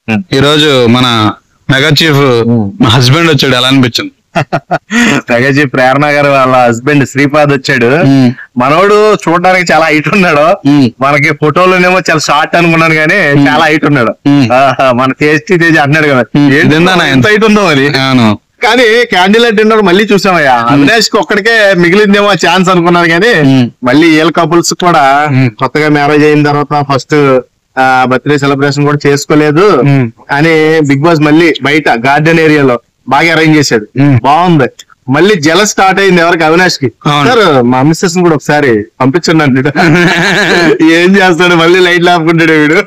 ఈ రోజు మన మెగా చీఫ్ మా హస్బెండ్ వచ్చాడు, ఎలా అనిపించింది? మెగా చీఫ్ ప్రేరణ గారు వాళ్ళ హస్బెండ్ శ్రీపాద్ వచ్చాడు. మనోడు చూడడానికి చాలా హైట్ ఉన్నాడు. మనకి ఫోటోలోనేమో చాలా షార్ట్ అనుకున్నాను కానీ చాలా హైట్ ఉన్నాడు. మన టేస్టీ తేజ్ అన్నాడు కదా, ఎంత హైట్ ఉందో అది. కానీ క్యాండిల్ డిన్నర్ మళ్ళీ చూసామయ్యా. అవినాష్ కి ఒక్కడికే మిగిలిందేమో ఛాన్స్ అనుకున్నాను కానీ మళ్ళీ ఏల్ కపుల్స్ కూడా కొత్తగా మ్యారేజ్ అయిన తర్వాత ఫస్ట్ బర్త్డే సెలబ్రేషన్ కూడా చేసుకోలేదు అని బిగ్ బాస్ మళ్ళీ బయట గార్డెన్ ఏరియాలో బాగా అరేంజ్ చేశాడు. బాగుంది. మళ్ళీ జల స్టార్ట్ అయింది ఎవరికి? అవినాష్ కి. సార్ మా మిస్సెస్ కూడా ఒకసారి పంపించండి అంటాడు. ఏం చేస్తాడు, మళ్ళీ లైట్ లాపుకుంటాడు వీడు.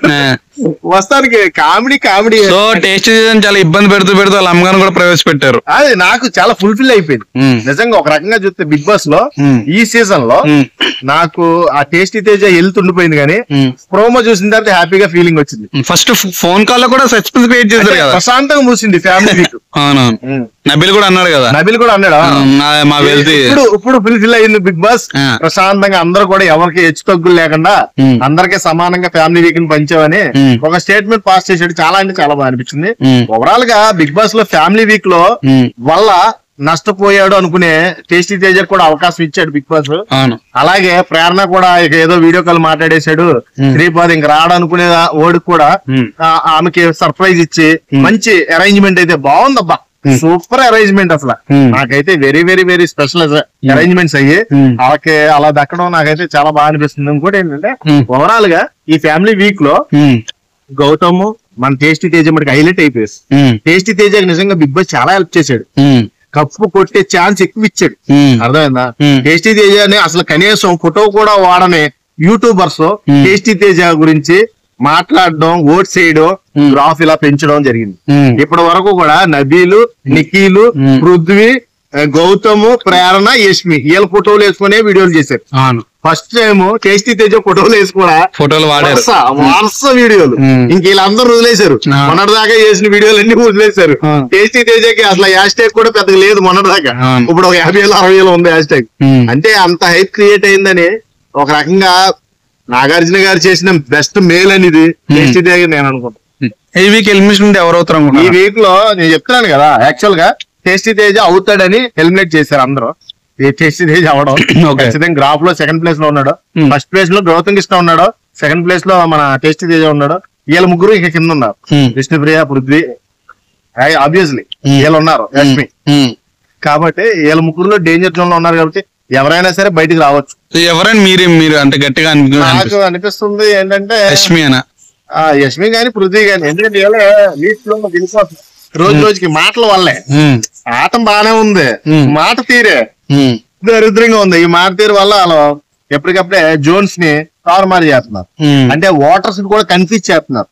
వస్తానికి కామెడీ సో టేస్ట్ చాలా ఇబ్బంది పెడుతూ వాళ్ళ అమ్మగారు కూడా ప్రవేశపెట్టారు. అది నాకు చాలా ఫుల్ఫిల్ అయిపోయింది నిజంగా. ఒక రకంగా చూస్తే బిగ్ బాస్ లో ఈ సీజన్ లో నాకు ఆ టేస్టీ తేజ హెల్త్ ఉండిపోయింది కానీ ప్రోమో చూసిన తర్వాత హ్యాపీగా ఫీలింగ్ వచ్చింది. ఫస్ట్ ఫోన్ కాల్ లో కూడా సస్పెన్స్ క్రియేట్ చేశారు కదా, ప్రశాంతంగా మూసింది ఫ్యామిలీ వీక్. నబిల్ కూడా అన్నాడు కదా, మా వెళ్తే ఇప్పుడు ఫుల్ఫిల్ అయింది బిగ్ బాస్. ప్రశాంతంగా అందరూ కూడా ఎవరికి హెచ్చు తగ్గులు లేకుండా అందరికీ సమానంగా ఫ్యామిలీ వీక్ ని పంచామని ఒక స్టేట్మెంట్ పాస్ చేసాడు. చాలా అంటే చాలా బాగా అనిపించింది. ఓవరాల్ గా బిగ్ బాస్ లో ఫ్యామిలీ వీక్ లో వల్ల నష్టపోయాడు అనుకునే టేస్టీ తేజ కూడా అవకాశం ఇచ్చాడు బిగ్ బాస్. అలాగే ప్రేరణ కూడా ఇక ఏదో వీడియో కాల్ మాట్లాడేశాడు. శ్రీపాద్ ఇంక రాడనుకునే ఓడికి కూడా ఆమెకి సర్ప్రైజ్ ఇచ్చి మంచి అరేంజ్మెంట్ అయితే బాగుందబ్బా. సూపర్ అరేంజ్మెంట్ అసలు. నాకైతే very very very special arrangements అయ్యి వాళ్ళకి అలా దక్కడం నాకైతే చాలా బాగా అనిపిస్తుంది. ఇంకోటి ఏంటంటే ఓవరాల్ గా ఈ ఫ్యామిలీ వీక్ లో గౌతమ్ మన టేస్టీ తేజ మనకి హైలైట్ అయిపోయాడు. టేస్టీ తేజ నిజంగా బిగ్ బాస్ చాలా హెల్ప్ చేశాడు. కప్పు కొట్టే ఛాన్స్ ఎక్కువ ఇచ్చాడు. అర్థమైందా? టేస్టీ తేజని అసలు కనీసం ఫోటో కూడా వాడని యూట్యూబర్స్ టేస్టీ తేజ గురించి మాట్లాడడం, ఓట్స్ చేయడం, గ్రాఫ్ ఇలా పెంచడం జరిగింది. ఇప్పటి వరకు కూడా నబీలు, నిఖీలు, పృథ్వీ, గౌతమ్, ప్రేరణ, యష్మి వీళ్ళ ఫోటోలు వేసుకునే వీడియోలు చేశారు. ఫస్ట్ టైం టేస్టీ తేజ ఫోటోలు వేసుకోవడా ఫోటోలు వరుస వీడియోలు. ఇంక వీళ్ళందరూ వదిలేశారు. మొన్నటిదాకా చేసిన వీడియోలు అన్ని వదిలేశారు. టేస్టీ తేజకి అసలు హ్యాష్ ట్యాగ్ కూడా పెద్దగా లేదు మొన్నటిదాకా. ఇప్పుడు ఒక 50,000-60,000 ఉంది హ్యాష్ ట్యాగ్. అంటే అంత హైప్ క్రియేట్ అయిందని ఒక రకంగా నాగార్జున గారు చేసిన బెస్ట్ మేల్ అనేది టేస్టీ తేజ నేను అనుకుంటాను. ఈ వీక్ ఎలిమినేషన్ ఎవరు అవుతారు? ఈ వీక్ లో నేను చెప్తున్నాను కదా, యాక్చువల్ గా టేస్టీ తేజ అవుతాడని ఎలిమినేట్ చేశారు అందరూ. టేస్టీ తేజ అవడం ఖచ్చితంగా. గ్రాఫ్ లో సెకండ్ ప్లేస్ లో ఉన్నాడు. ఫస్ట్ ప్లేస్ లో గౌతమ్ కృష్ణ ఉన్నాడు. సెకండ్ ప్లేస్ లో మన టేస్టీ తేజ ఉన్నాడు. వీళ్ళ ముగ్గురు ఇక కింద ఉన్నారు. విష్ణుప్రియ, పృథ్వీ, ఆబ్వియస్లీ వీళ్ళు ఉన్నారు, లక్ష్మి. కాబట్టి వీళ్ళ ముగ్గురులో డేంజర్ జోన్ లో ఉన్నారు. కాబట్టి ఎవరైనా సరే బయటికి రావచ్చు. ఎవరైనా మీరు అంటే గట్టిగా నాకు అనిపిస్తుంది ఏంటంటే యష్మి గాని పృథ్వీ గాని. ఎందుకంటే లీస్ట్ లో గెలిపోతుంది రోజు రోజుకి మాటల వల్లే. ఆటం బానే ఉంది, మాట తీరే దరిద్రంగా ఉంది. ఈ మాట తీరు వల్ల వాళ్ళు ఎప్పటికప్పుడే జోన్స్ ని తారుమారు చేస్తున్నారు. అంటే ఓటర్స్ కూడా కన్ఫ్యూజ్ చేస్తున్నారు.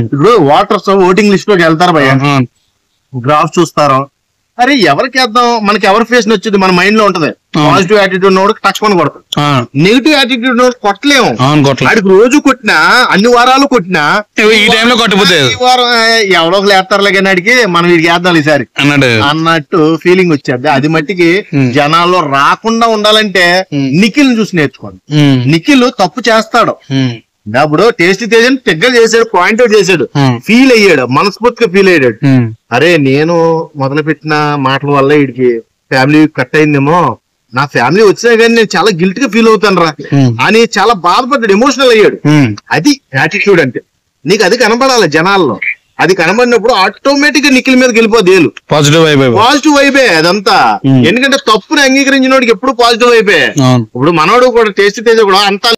ఇప్పుడు ఓటర్స్ ఓటింగ్ లిస్ట్ లోకి వెళ్తారు భయ్య, గ్రాఫ్ చూస్తారు. అరే ఎవరికి వేద్దాం, మనకి ఎవరి ఫేస్ నచ్చింది మన మైండ్ లో ఉంటది. పాజిటివ్ యాటిట్యూడ్ నోడు టచ్ కొని కొడతాం, నెగిటివ్ యాటిట్యూడ్ నోడు కొట్టలేము. వాడికి రోజు కొట్టినా, అన్ని వారాలు కొట్టినా ఈ టైంలో కొట్టపోతే ఈ వారం ఎవరో వేస్తారులే కానీ అడిగి మనం వీడికి వేద్దాం ఈసారి అన్నట్టు ఫీలింగ్ వచ్చేది. అది మట్టికి జనాల్లో రాకుండా ఉండాలంటే నిఖిల్ చూసి నేర్చుకోండి. నిఖిల్ తప్పు చేస్తాడు. అప్పుడు టేస్టీ తేజని తెగ్గ చేశాడు, పాయింట్ అవుట్ చేశాడు, ఫీల్ అయ్యాడు, మనస్ఫూర్తిగా ఫీల్ అయ్యాడు. అరే నేను మొదలు పెట్టిన మాటల వల్ల వీడికి ఫ్యామిలీ కట్ అయిందేమో, నా ఫ్యామిలీ వచ్చినా కానీ నేను చాలా గిల్ట్ గా ఫీల్ అవుతాను రా అని చాలా బాధపడ్డాడు, ఎమోషనల్ అయ్యాడు. అది యాటిట్యూడ్ అంటే. నీకు అది కనబడాలి జనాల్లో. అది కనబడినప్పుడు ఆటోమేటిక్ గా నిఖిల్ మీద వెళ్ళిపోదేలు. పాజిటివ్ వైబే అదంతా. ఎందుకంటే తప్పుని అంగీకరించిన వాడికి ఎప్పుడు పాజిటివ్ వైబే. ఇప్పుడు మనోడు కూడా టేస్టీ తేజ కూడా అంతా